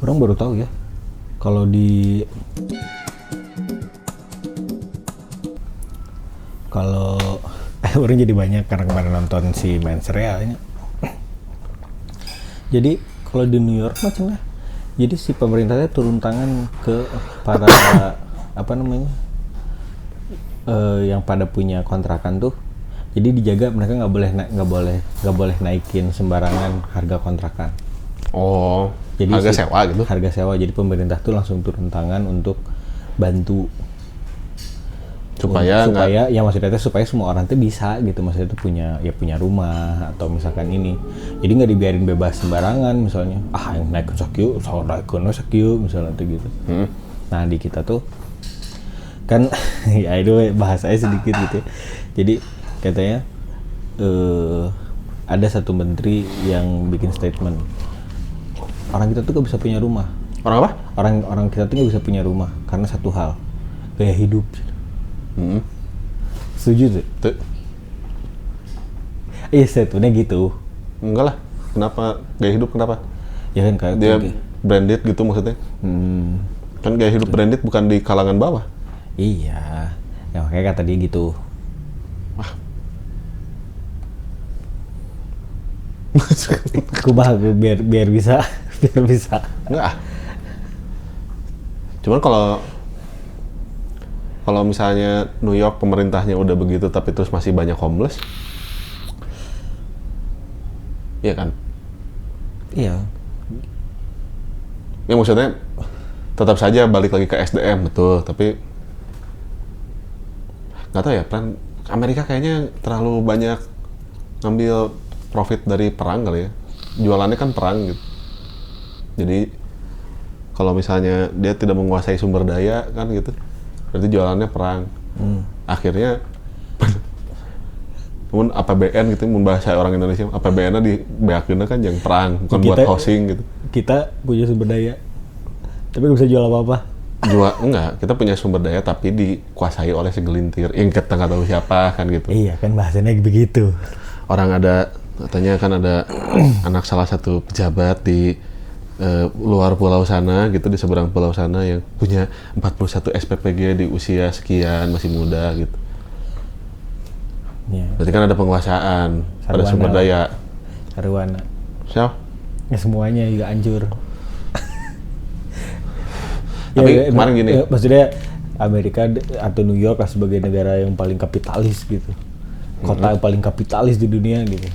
Orang baru tahu ya. Kalau di kalau orang jadi banyak karena kemarin nonton si Mens Realnya. Jadi kalau di New York macam lah. Jadi si pemerintahnya turun tangan ke para apa namanya yang pada punya kontrakan tuh. Jadi dijaga mereka nggak boleh naikin sembarangan harga kontrakan. Oh, Jadi harga sewa gitu? Harga sewa. Jadi pemerintah tuh langsung turun tangan untuk bantu Supaya ya maksudnya itu supaya semua orang tuh bisa gitu, maksudnya itu punya rumah atau misalkan ini. Jadi nggak dibiarin bebas sembarangan misalnya. Yang naik sakit, soal naikkan sakit misalnya tuh gitu. Nah di kita tuh kan ya itu bahasanya sedikit gitu ya. Jadi katanya ada satu menteri yang bikin statement, orang kita tuh gak bisa punya rumah. Orang apa? Orang kita tuh gak bisa punya rumah karena satu hal, gaya hidup. Setuju tuh? Tuh. Iya statementnya gitu. Enggak lah. Kenapa gaya hidup kenapa? Ya kan kayak Dia branded gitu maksudnya. Kan gaya hidup branded bukan di kalangan bawah. Iya. Ya makanya kata dia gitu. Kubah biar bisa. Enggak. Cuman kalau misalnya New York pemerintahnya udah begitu tapi terus masih banyak homeless, iya kan? Iya. Ya maksudnya tetap saja balik lagi ke SDM betul, tapi nggak tahu ya, Amerika kayaknya terlalu banyak ngambil profit dari perang kali ya. Jualannya kan perang gitu. Jadi kalau misalnya dia tidak menguasai sumber daya kan gitu, berarti jualannya perang. Akhirnya mun APBN gitu, mun bahasa orang Indonesia APBN-nya dibeakeunna kan yang perang, bukan buat housing gitu. Kita punya sumber daya tapi nggak bisa jual apa-apa. Enggak, kita punya sumber daya tapi dikuasai oleh segelintir yang kita nggak tahu siapa kan gitu. Iya kan bahasanya begitu. Orang katanya kan ada anak salah satu pejabat di luar pulau sana gitu, di seberang pulau sana yang punya 41 SPPG di usia sekian, masih muda gitu. Ya. Berarti kan ada penguasaan pada sumber daya. Sarwana. Siapa? Ya semuanya juga hancur. Tapi kemarin gini. Maksudnya Amerika atau New York lah sebagai negara yang paling kapitalis gitu. Kota yang paling kapitalis di dunia gitu.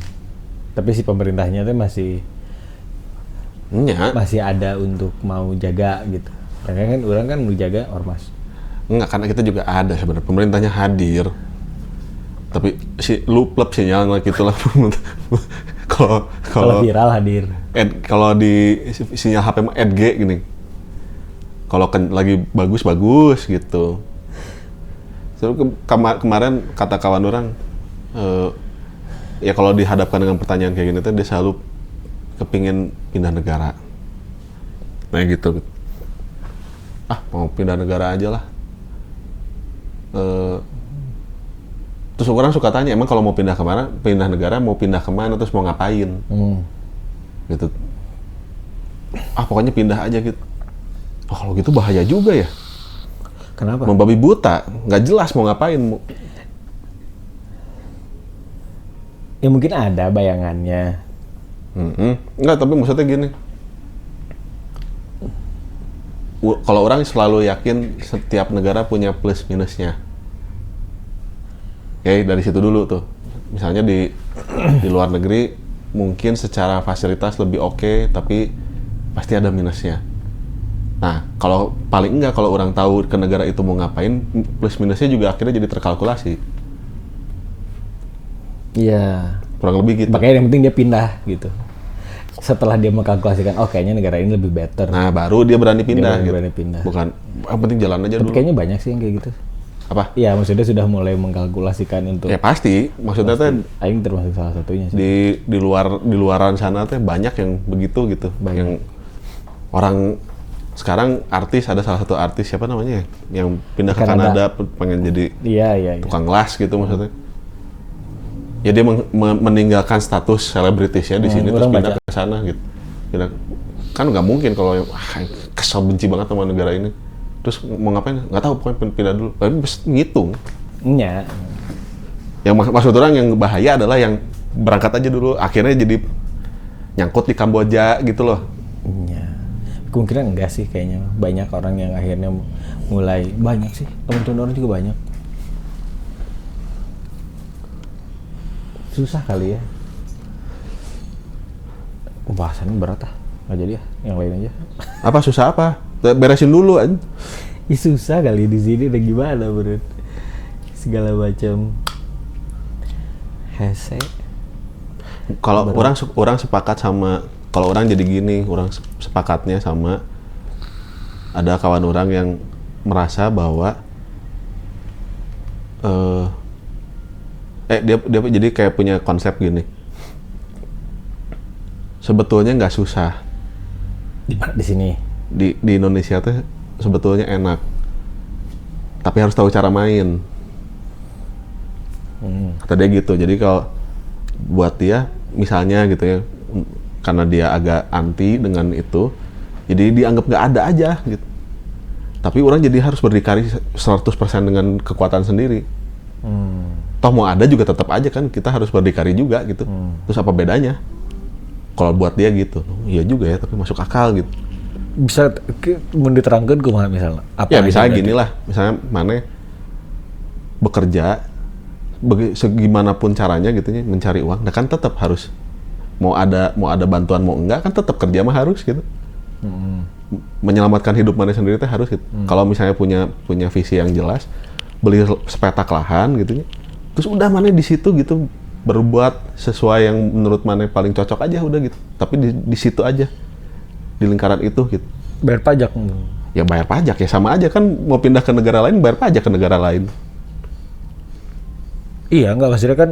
Tapi si pemerintahnya tuh masih ada untuk mau jaga gitu. Karena kan orang kan mau jaga ormas. Enggak, karena kita juga ada sebenarnya. Pemerintahnya hadir. Tapi si luplep sinyal gitu lah. Kalau viral hadir. Kalau di sinyal HP mah EDG gini. Kalau lagi bagus gitu. So, kemarin kata kawan orang, ya kalau dihadapkan dengan pertanyaan kayak gini tuh dia selalu kepingin pindah negara. Nah gitu. Mau pindah negara aja lah. Terus orang suka tanya, emang kalau mau pindah negara mau pindah kemana, terus mau ngapain? Gitu. Pokoknya pindah aja gitu. Kalau gitu bahaya juga ya. Kenapa? Membabi buta, nggak jelas mau ngapain. Ya mungkin ada bayangannya. Enggak, tapi maksudnya gini. Kalau orang selalu yakin setiap negara punya plus minusnya. Oke, dari situ dulu tuh. Misalnya di luar negeri mungkin secara fasilitas lebih oke, tapi pasti ada minusnya. Nah, kalau orang tahu ke negara itu mau ngapain, plus minusnya juga akhirnya jadi terkalkulasi. Iya. Kurang lebih gitu. Makanya yang penting dia pindah gitu. Setelah dia mengkalkulasikan, kayaknya negara ini lebih better. Nah, baru dia berani pindah. Berani pindah. Bukan, yang penting jalan aja dulu. Tapi kayaknya banyak sih yang kayak gitu. Apa? Iya, maksudnya sudah mulai mengkalkulasikan untuk. Ya pasti, maksudnya teh. Aing termasuk salah satunya sih. Di luaran sana teh banyak yang begitu gitu. Banyak. Yang orang sekarang ada salah satu artis siapa namanya ya, yang pindah ke Kanada pengen jadi tukang las gitu maksudnya. Ya dia meninggalkan status selebritisnya di sini terus pindah ke sana gitu. Kan nggak mungkin kalau kesel benci banget sama negara ini. Terus mau ngapain? Nggak tahu, pokoknya pindah dulu. Tapi mesti ngitung. Iya. Yang maksud orang yang bahaya adalah yang berangkat aja dulu, akhirnya jadi nyangkut di Kamboja gitu loh. Iya. Kemungkinan enggak sih kayaknya. Banyak orang yang akhirnya mulai, banyak sih. Teman-teman orang juga banyak. Susah kali ya. Pembahasannya berat ah. Nggak jadi ya, yang lain aja. Apa susah apa? Beresin dulu aja. Ya susah kali di sini udah gimana bro. Segala macam hese. Kalau orang sepakat sama, kalau orang jadi gini, orang sepakatnya sama ada kawan orang yang merasa bahwa dia jadi kayak punya konsep gini. Sebetulnya nggak susah. Di sini. Di Indonesia tuh sebetulnya enak. Tapi harus tahu cara main. Kata dia gitu. Jadi kalau buat dia misalnya gitu ya, karena dia agak anti dengan itu, jadi dianggap nggak ada aja gitu. Tapi orang jadi harus berdikari 100% dengan kekuatan sendiri. Toh mau ada juga tetap aja kan, kita harus berdikari juga gitu. Terus apa bedanya? Kalau buat dia gitu, iya juga ya, tapi masuk akal gitu. Bisa mau diterangkan kumaha misalnya? Apa ya misalnya gini lah, misalnya mana bekerja segimanapun caranya gitu ya, mencari uang, nah kan tetap harus mau ada bantuan mau enggak kan tetap kerja mah harus gitu. Menyelamatkan hidup mana sendiri teh harus gitu. Kalau misalnya punya visi yang jelas, beli sepetak lahan gitu ya, terus udah mana di situ gitu berbuat sesuai yang menurut mana paling cocok aja udah gitu. Tapi di situ aja, di lingkaran itu gitu. Bayar pajak. Ya bayar pajak ya, sama aja kan, mau pindah ke negara lain bayar pajak ke negara lain. Iya, nggak, maksudnya kan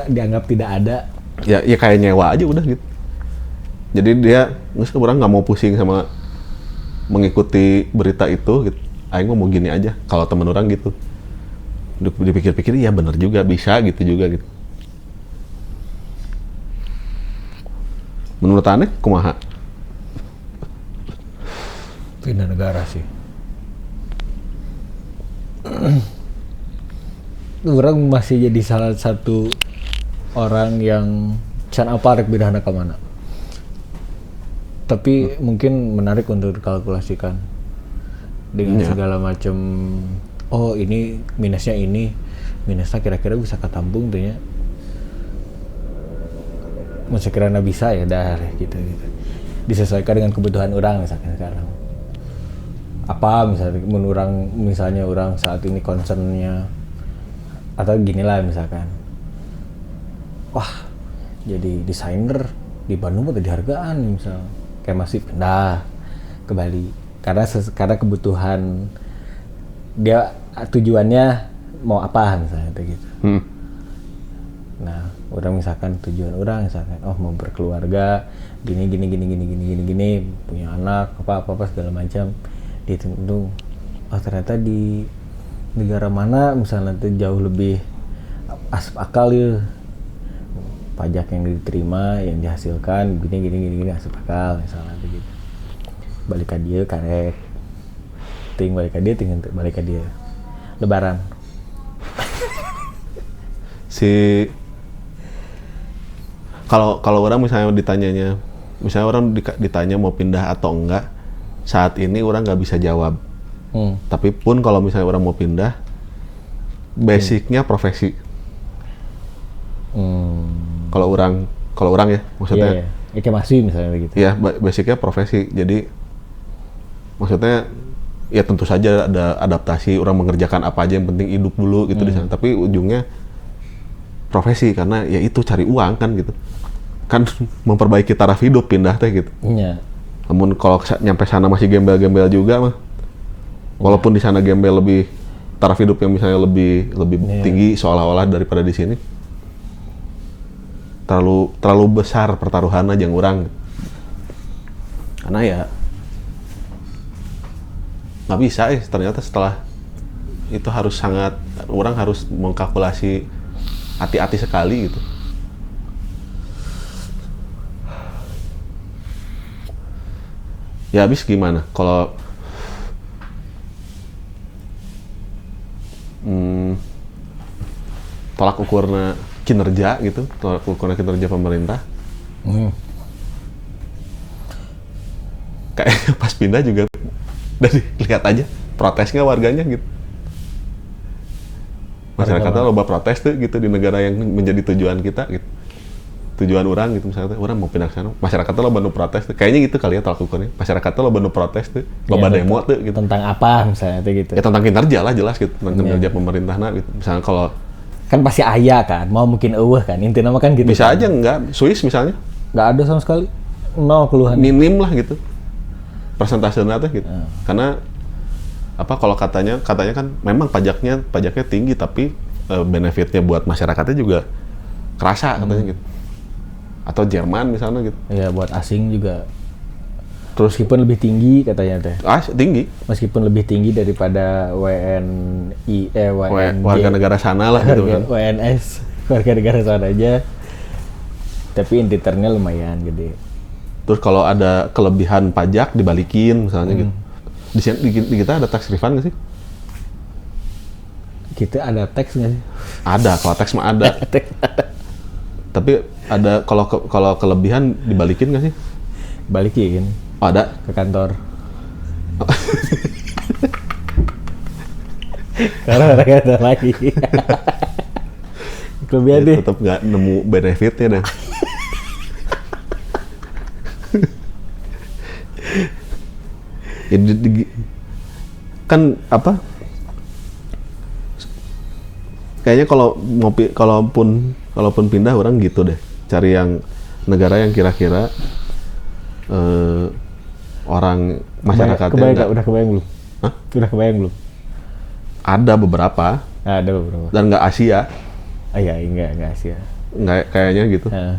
dianggap tidak ada. Ya kayak nyewa aja udah gitu. Jadi dia orang nggak mau pusing sama mengikuti berita itu gitu. Aing mau gini aja. Kalau temen orang gitu, dipikir-pikir iya bener juga, bisa gitu juga gitu. Menurut aneh kumaha? Pindah negara sih. Orang masih jadi salah satu orang yang can apa rek bidana ke mana. Tapi mungkin menarik untuk dikalkulasikan dengan segala macam. Oh ini minusnya kira-kira bisa ketampung tuh ya. Sekiranya bisa ya dah gitu. Disesuaikan dengan kebutuhan orang misalkan sekarang. Apa misalnya orang saat ini concernnya atau gini lah misalkan. Wah, jadi desainer di Bandung udah dihargaan misal. Kayak masih pindah ke Bali karena kebutuhan dia, tujuannya mau apa misalnya gitu. Nah, orang misalkan tujuan orang misalkan mau berkeluarga, gini, punya anak, apa segala macam. Dihitung, ternyata di negara mana misalnya itu jauh lebih asup akal ya. Pajak yang diterima, yang dihasilkan, gini asup akal misalnya begitu. Balik ke dia karek. Balik ke dia. Lebaran. Kalau orang misalnya orang ditanya mau pindah atau enggak, saat ini orang nggak bisa jawab. Tapi pun kalau misalnya orang mau pindah, basicnya profesi. Kalau orang ya maksudnya. Iya. Kayak masih misalnya begitu. Ya basicnya profesi. Jadi maksudnya ya tentu saja ada adaptasi, orang mengerjakan apa aja yang penting hidup dulu gitu di sana. Tapi ujungnya profesi, karena ya itu cari uang kan gitu. Kan memperbaiki taraf hidup pindah teh gitu. Iya. Namun kalau nyampe sana masih gembel-gembel juga mah. Walaupun di sana gembel lebih, taraf hidup yang misalnya lebih tinggi seolah-olah daripada di sini. Terlalu besar pertaruhan aja yang orang. Karena ya nggak bisa ternyata setelah itu orang harus mengkalkulasi hati-hati sekali gitu. Ya habis gimana? Kalau tolak ukurnya kinerja gitu, tolak ukurnya kinerja pemerintah. Kayak pas pindah juga dari lihat aja protesnya warganya gitu. Masyarakatnya loba protes tuh gitu di negara yang menjadi tujuan kita gitu. Tujuan orang gitu misalnya orang mau pindah ke sana, masyarakatnya loba nu protes tuh. Kayaknya gitu kali ya tolak ukurnya. Masyarakatnya loba nu protes tuh, loba Ya, demo tuh gitu. Tentang apa misalnya tuh gitu. Ya tentang kinerja lah jelas gitu, tentang kinerja pemerintahnya gitu. Misalnya kalau Kan pasti aya kan, mau mungkin eueuh kan. Intinya mah kan gitu. bisa kan. aja enggak, Swiss misalnya Nggak ada sama sekali. Nol keluhan. minim lah gitu persentasenya tuh gitu. Karena apa kalau katanya kan memang pajaknya tinggi tapi benefitnya buat masyarakatnya juga kerasa katanya gitu. Atau Jerman misalnya gitu. Ya buat asing juga. Terus Meskipun lebih tinggi katanya teh. tinggi Meskipun lebih tinggi daripada WNI, warga negara sana lah gitu kan. WNS, warga negara sana aja. Tapi intiternya lumayan gede. Terus kalau ada kelebihan pajak dibalikin misalnya gitu. Di kita ada tax refund nggak sih? Kita ada teks nggak sih? Ada, kalau tax mah ada. Tapi ada kalau kelebihan dibalikin nggak sih? Balikin Oh, ada. ke kantor. Karena ada kantor lagi. Kelebihan Ya, deh. tetap nggak nemu benefitnya dah. Ya, kan apa? Kayaknya kalaupun pindah orang gitu deh, cari yang negara yang kira-kira orang masyarakatnya Udah kebayang belum? Hah? Udah kebayang belum? ada beberapa Ada beberapa. dan nggak Asia, Ah iya, enggak sih ya. nggak kayaknya gitu. Heeh.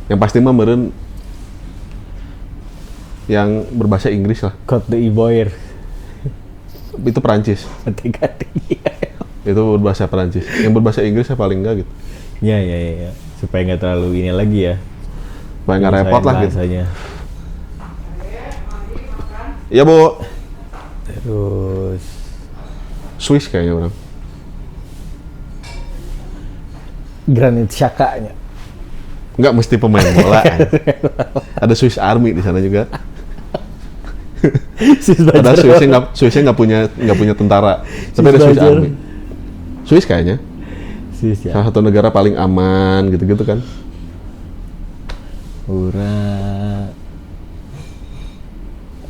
Yang pasti mah meureun yang berbahasa Inggris lah. Côte d'Ivoire. Itu Perancis. Ganti-ganti. Itu berbahasa Perancis. Yang berbahasa Inggris ya paling enggak gitu. Ya. Supaya nggak terlalu ini lagi ya. Supaya nggak repot lah gitu. Bahasanya. Iya, Bu. Terus Swiss kayaknya orang. Granit Xhaka-nya. Nggak mesti pemain bola. Ada Swiss Army di sana juga. Ada Swissnya nggak punya tentara, tapi ada Swiss Army. Swiss kayaknya Swiss ya. salah satu negara paling aman gitu-gitu kan.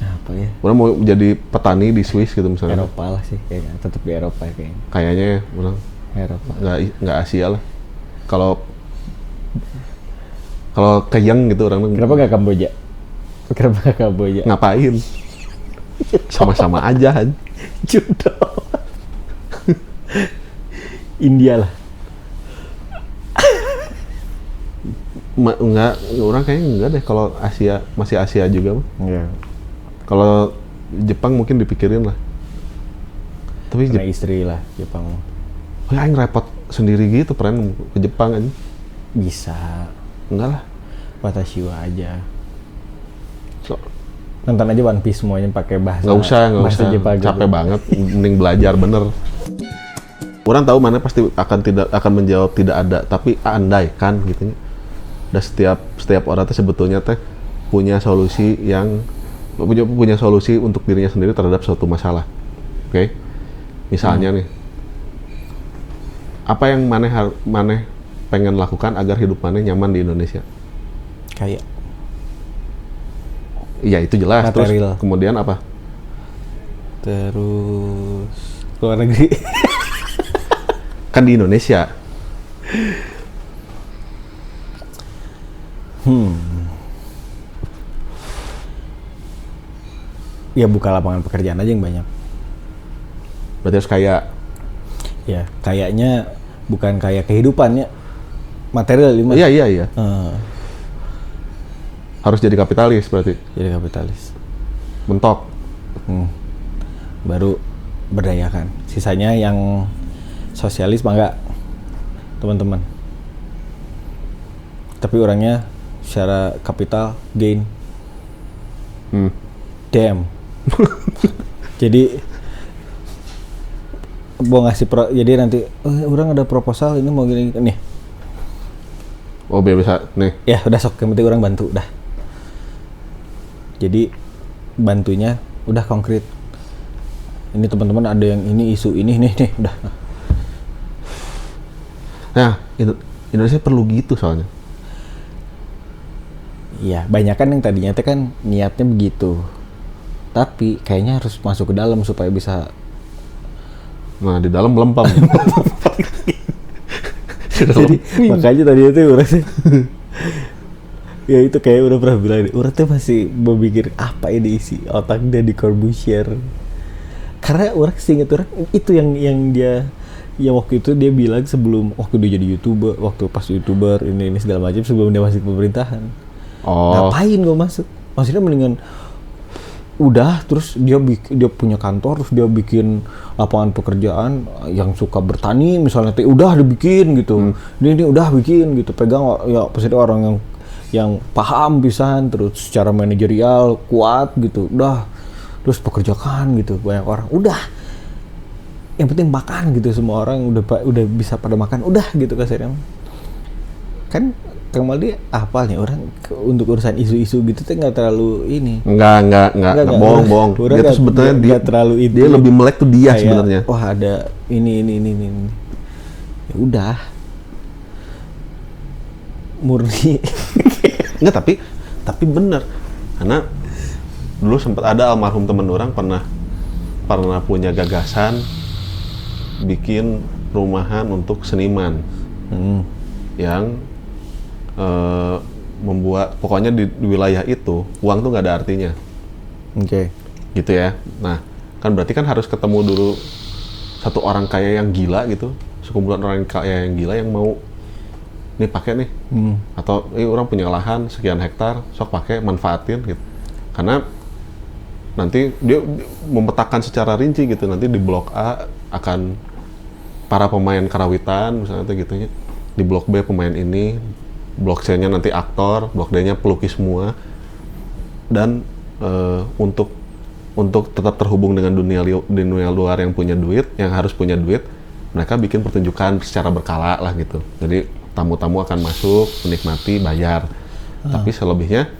Apa ya? Orang mau jadi petani di Swiss gitu misalnya. Eropa lah sih kayaknya. Tetap di Eropa kayaknya. Kayaknya ya, orang Eropa. nggak Asia lah. Kalau ke Yang gitu orang Kenapa nggak Kamboja? Kenapa nggak Kamboja? ngapain? Sama-sama aja kan. Judo. India lah. Enggak, orang kayaknya enggak deh kalau Asia, masih Asia juga mah. Iya. Kalau Jepang mungkin dipikirin lah. Tapi Karena istri lah Jepang. oh, aing repot sendiri gitu peren ke Jepang aja. Bisa. Enggak lah. Watashi wa aja. So, Nonton aja One Piece semuanya pakai bahasa. nggak usah. Jepang. Capek banget. Mending belajar bener. Orang tahu mana pasti akan menjawab tidak ada, tapi andai kan gitu. Dan setiap orang tuh sebetulnya teh punya solusi untuk dirinya sendiri terhadap suatu masalah. Oke? Misalnya nih, apa yang maneh pengen lakukan agar hidup maneh nyaman di Indonesia? Kayak Iya itu jelas. Material. Terus kemudian apa? terus luar negeri. Kan di Indonesia. Ya buka lapangan pekerjaan aja yang banyak. Berarti harus kaya. Ya, kayaknya bukan kayak kehidupannya material ini. Iya. Harus jadi kapitalis berarti. Jadi kapitalis. Mentok. Baru berdayakan. Sisanya yang sosialis mah enggak, teman-teman. Tapi orangnya secara kapital gain. DM. Jadi mau ngasih jadi nanti orang ada proposal ini mau gini nih. Oh biasa nih. Ya udah sok, yang penting orang bantu dah. Jadi bantunya udah konkret. Ini teman-teman ada yang ini isu ini nih udah. Nah, Indonesia perlu gitu soalnya. Iya, banyak kan yang tadinya kan niatnya begitu. Tapi kayaknya harus masuk ke dalam supaya bisa. Nah, di dalam melempam. Jadi makanya tadi itu urasnya ya itu kayak udah pernah bilang, urasnya masih memikir apa ini isi otaknya di Corbusier. Karena orang seinget orang itu yang dia waktu itu dia bilang sebelum waktu dia jadi YouTuber, waktu pas YouTuber ini segala macam sebelum dia masuk pemerintahan. Ngapain gue masuk? Maksudnya mendingan udah terus dia punya kantor, terus dia bikin lapangan pekerjaan yang suka bertani misalnya, udah dibikin gitu. Ini udah bikin gitu, pegang ya pasti orang yang paham pisan, terus secara manajerial kuat gitu, udah terus pekerjakan gitu banyak orang, udah yang penting makan gitu, semua orang udah bisa pada makan, udah gitu kasarnya. Kan Kemal dia apalnya orang untuk urusan isu-isu gitu tuh nggak terlalu ini. Enggak, bohong. Dia tuh sebetulnya dia terlalu dia lebih melek tuh dia sebenarnya. Wah ada ini. Ya udah. Murni. Enggak, tapi bener. Karena dulu sempat ada almarhum temen orang pernah punya gagasan bikin rumahan untuk seniman. Yang membuat pokoknya di wilayah itu uang tuh nggak ada artinya. Oke. Gitu ya. Nah, kan berarti kan harus ketemu dulu satu orang kaya yang gila gitu, sekumpulan orang kaya yang gila yang mau nih pakai nih. Atau orang punya lahan sekian hektar, sok pakai, manfaatin gitu. Karena nanti dia memetakan secara rinci gitu, nanti di blok A akan para pemain karawitan misalnya gitu ya. Di blok B pemain ini, blok C-nya nanti aktor, blok D-nya pelukis semua. Dan untuk tetap terhubung dengan dunia luar yang punya duit, yang harus punya duit, mereka bikin pertunjukan secara berkala lah gitu. Jadi tamu-tamu akan masuk, menikmati, bayar. Tapi selebihnya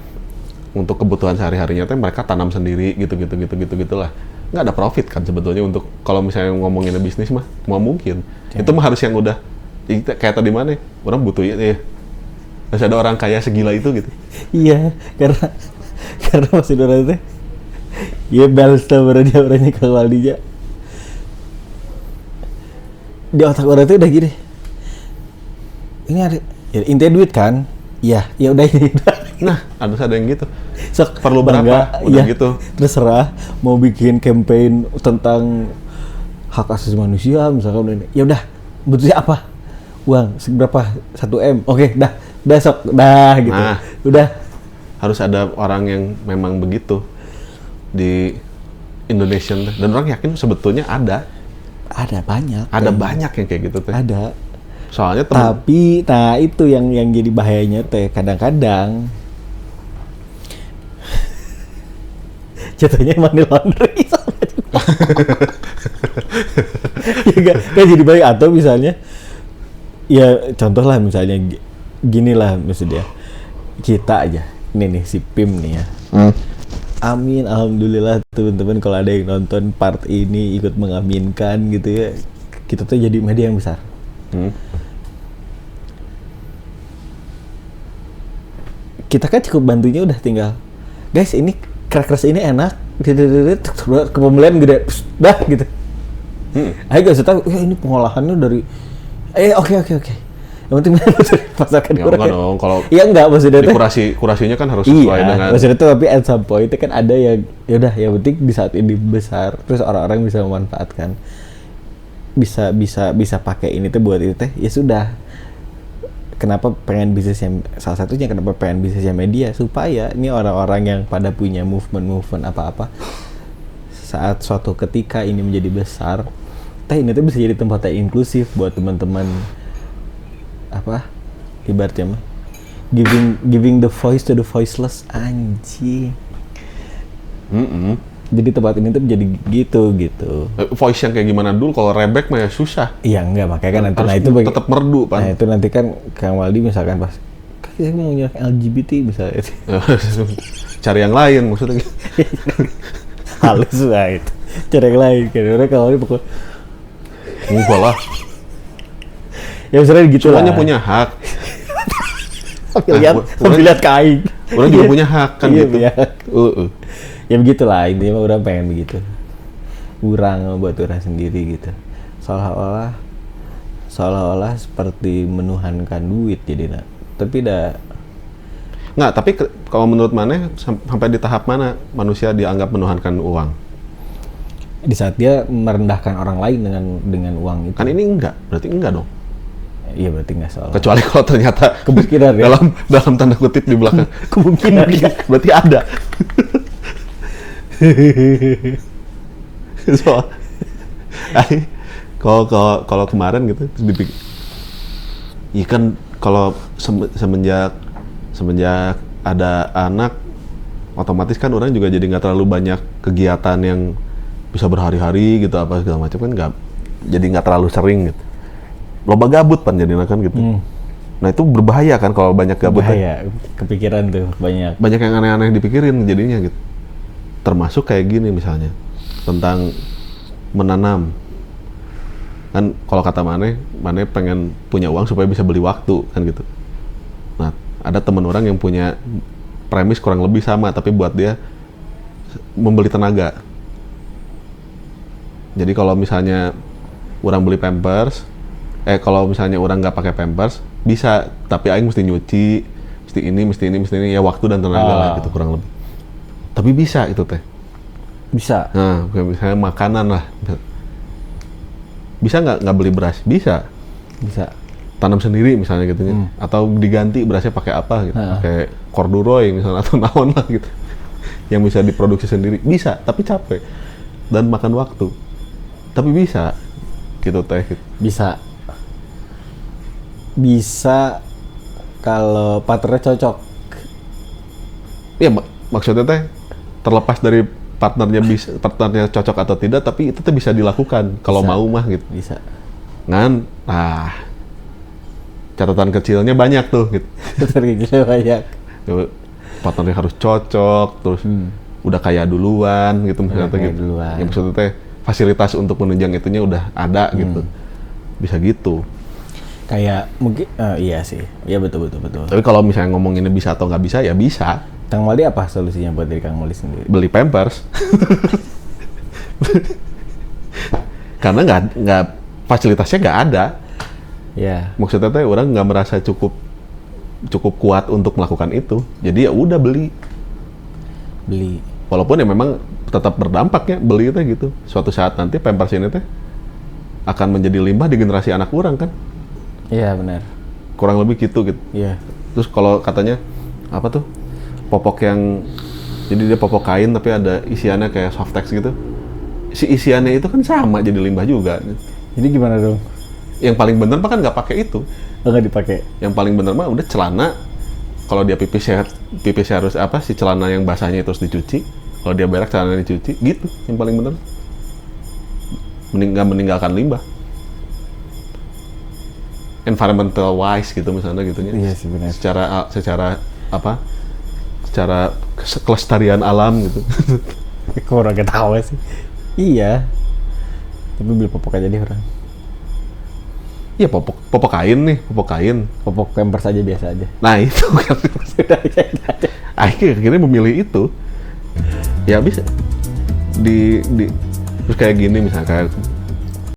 untuk kebutuhan sehari-harinya tuh mereka tanam sendiri gitu lah. Nggak ada profit kan sebetulnya untuk kalau misalnya ngomongin bisnis mah, mau mungkin. Itu mah harus yang udah kayak tadi mana, orang butuh ya. Masih ada orang kaya segila itu gitu. Iya, karena masih orang itu ya balsta berarti orangnya kalau dia di otak orang itu udah gini, ini ada ya, intinya duit kan, ya udah ini. Nah, harus ada yang gitu. Sok, perlu berapa udah ya, gitu terserah mau bikin campaign tentang hak asasi manusia misalkan ini, ya udah butuhnya apa, uang seberapa, 1 M, oke dah besok dah gitu. Nah, udah harus ada orang yang memang begitu di Indonesia, dan orang yakin sebetulnya ada banyak banyak yang kayak gitu tuh. Ada soalnya tapi nah itu yang jadi bahayanya teh, kadang-kadang jatuhnya money laundry. Ya gak jadi baik. Atau misalnya ya contoh lah misalnya gini lah, maksudnya kita aja ini nih si Pim nih ya. Amin, alhamdulillah teman-teman kalau ada yang nonton part ini ikut mengaminkan gitu ya, kita tuh jadi media yang besar. Kita kan cukup bantunya udah tinggal, guys ini keras ini enak, ke pembelian gede, dah gitu. Ayo gak usah tahu, ya ini pengolahannya dari, oke. Yang penting pasarkan kurang. Enggak dong, kalau iya enggak maksudnya kurasinya kan harus sesuai dengan. Maksudnya tuh tapi at some point itu kan ada yang ya udah yang penting di saat ini besar, terus orang-orang bisa memanfaatkan, bisa pakai ini tuh buat itu teh, ya sudah. Kenapa pengen bisnisnya, salah satunya kenapa pengen bisnisnya media, supaya ini orang-orang yang pada punya movement apa-apa, saat suatu ketika ini menjadi besar, teh ini tuh bisa jadi tempat yang inklusif buat teman-teman, apa ibaratnya mah giving the voice to the voiceless, anjing. Jadi tempat ini tuh jadi gitu. Voice yang kayak gimana dulu, kalau rebek mah ya susah. Iya enggak, makanya kan nanti Harus itu tetap merdu, Pan. Nah itu nanti kan Kang Waldi misalkan pas saya mau nyerang LGBT misalnya. Cari yang lain maksudnya. Halus lah itu. Cara yang lain kan. Orang Kang Waldi pokoknya Enggak lah. ya misalnya gitu Semuanya lah. punya hak. Sambil lihat kain. Orang juga punya hak kan Iya, gitu. punya hak. Ya begitulah, intinya mah orang pengen begitu. Kurang buat orang sendiri gitu. Seolah-olah seperti menuhankan duit jadinya. Tapi Nggak, tapi kalau menurut Maneh sampai di tahap mana manusia dianggap menuhankan uang? di saat dia merendahkan orang lain dengan uang itu. Kan ini berarti enggak dong. Iya berarti nggak salah. Kecuali kalau ternyata Kemungkinan ya. dalam tanda kutip di belakang. Kemungkinan ya. Berarti ada. So, kalau kemarin gitu terus dipikir, iya kan kalau semenjak ada anak, otomatis kan orang juga jadi nggak terlalu banyak kegiatan yang bisa berhari-hari gitu apa segala macam kan nggak terlalu sering gitu. Loba gabut Pan jadinya kan gitu. Nah itu berbahaya kan kalau banyak gabut. Bahaya, kepikiran tuh banyak. Banyak yang aneh-aneh dipikirin jadinya gitu. Termasuk kayak gini misalnya tentang menanam. Kan kalau kata Maneh pengen punya uang supaya bisa beli waktu kan gitu. Nah ada teman orang yang punya premis kurang lebih sama tapi buat dia membeli tenaga. Jadi kalau misalnya orang beli Pampers, kalau misalnya orang nggak pakai Pampers bisa, tapi aing mesti nyuci, mesti ini ya waktu dan tenaga lah gitu kurang lebih. Tapi bisa itu teh. Bisa. Nah, misalnya makanan lah. Bisa nggak beli beras? Bisa. Tanam sendiri misalnya gitu ya. Atau diganti berasnya pakai apa gitu. Pakai corduroy misalnya atau naon lah gitu. Yang bisa diproduksi sendiri. Bisa, tapi capek. Dan makan waktu. Tapi bisa. Gitu teh. Bisa kalau partnernya cocok. Iya, maksudnya teh terlepas dari partnernya cocok atau tidak, tapi itu tuh bisa dilakukan kalau mau mah gitu. Bisa. Nah, catatan kecilnya banyak tuh gitu. Kecilnya banyak. Partnernya harus cocok, terus udah kaya duluan gitu misalnya gitu. Duluan. Ya maksudnya teh fasilitas untuk menunjang itunya udah ada gitu. Bisa gitu. Kayak mungkin iya sih. Iya betul. Tapi kalau misalnya ngomonginnya bisa atau nggak bisa, ya bisa. Kang Waldi apa solusinya buat diri Kang Waldi sendiri? Beli Pampers. Karena nggak fasilitasnya nggak ada. Ya. Maksudnya teh orang nggak merasa cukup kuat untuk melakukan itu. Jadi ya udah beli. Walaupun ya memang tetap berdampak ya beli itu gitu. Suatu saat nanti Pampers ini teh akan menjadi limbah di generasi anak orang kan. Iya benar. Kurang lebih gitu. Iya. Terus kalau katanya apa tuh popok yang jadi dia popok kain tapi ada isiannya kayak softex gitu. Si isiannya itu kan sama jadi limbah juga. Jadi gimana dong? Yang paling bener mah kan nggak pakai itu. Nggak dipakai. Yang paling bener mah udah celana. Kalau dia pipis harus apa si celana yang basahnya terus dicuci. Kalau dia berak celana dicuci gitu. Yang paling bener. Meninggalkan limbah. Environmental wise gitu misalnya gitunya. Iya sih benar. Secara apa? Secara kelestarian alam gitu. Kok orang ketawa sih? Iya. Tapi beli popok aja deh orang. Iya popok kain. Popok Pampers aja biasa aja. Nah itu kan. Akhirnya memilih itu. Ya bisa. Terus kayak gini misalnya kayak